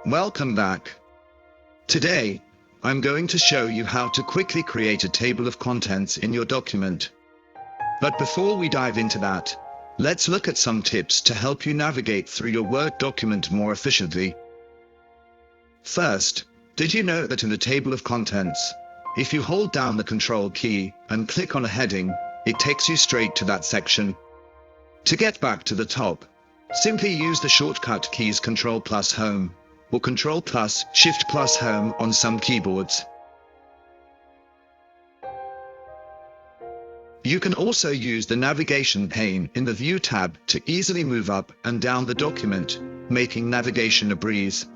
Welcome back. Today, I'm going to show you how to quickly create a table of contents in your document. But before we dive into that, let's look at some tips to help you navigate through your Word document more efficiently. First, did you know that in the table of contents, if you hold down the Control key and click on a heading, it takes you straight to that section? To get back to the top, simply use the shortcut keys Control plus Home, or Control plus Shift plus Home on some keyboards. You can also use the navigation pane in the View tab to easily move up and down the document, making navigation a breeze.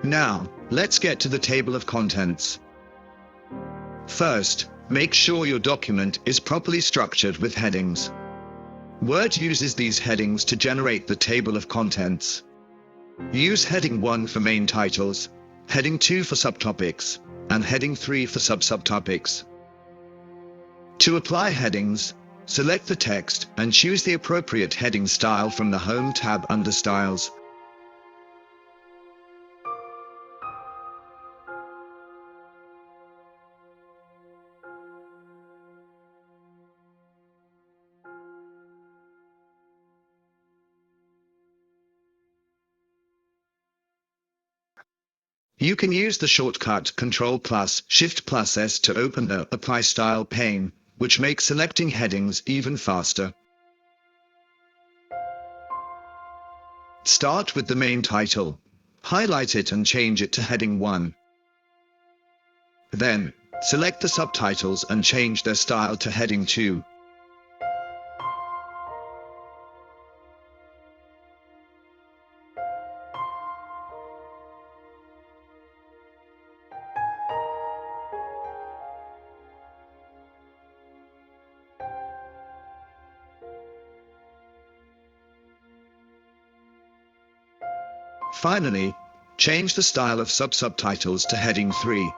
Now, let's get to the table of contents. First, make sure your document is properly structured with headings. Word uses these headings to generate the table of contents. Use heading 1 for main titles, heading 2 for subtopics, and heading 3 for subtopics. To apply headings, select the text and choose the appropriate heading style from the Home tab under Styles. You can use the shortcut Control plus Shift plus S to open the Apply Style pane, which makes selecting headings even faster. Start with the main title, highlight it and change it to heading 1. Then, select the subtitles and change their style to heading 2. Finally, change the style of subtitles to heading 3.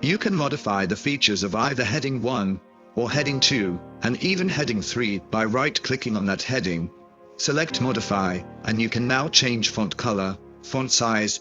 You can modify the features of either heading 1 or heading 2 and even heading 3 by right-clicking on that heading. Select Modify, and you can now change font color, font size,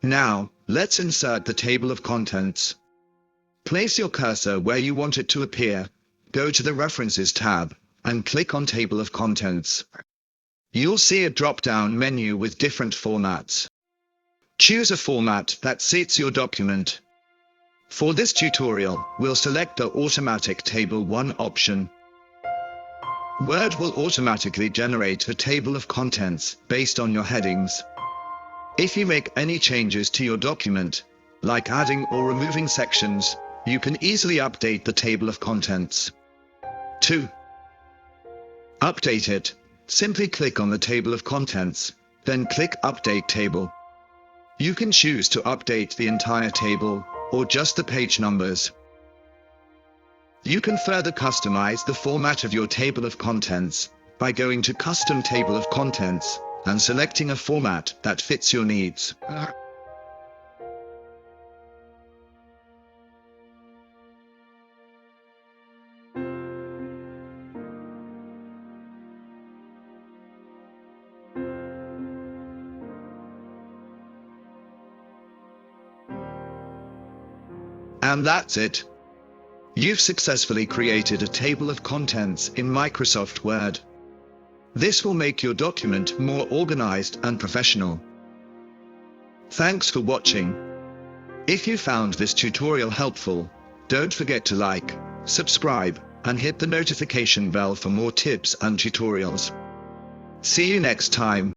Now, let's insert the table of contents. Place your cursor where you want it to appear, go to the References tab, and click on Table of Contents. You'll see a drop-down menu with different formats. Choose a format that suits your document. For this tutorial, we'll select the Automatic Table 1 option. Word will automatically generate a table of contents based on your headings. If you make any changes to your document, like adding or removing sections, you can easily update the table of contents. 2. Update it. Simply click on the table of contents, then click Update Table. You can choose to update the entire table or just the page numbers. You can further customize the format of your table of contents by going to Custom Table of Contents and selecting a format that fits your needs. And that's it. You've successfully created a table of contents in Microsoft Word. This will make your document more organized and professional. Thanks for watching. If you found this tutorial helpful, don't forget to like, subscribe, and hit the notification bell for more tips and tutorials. See you next time.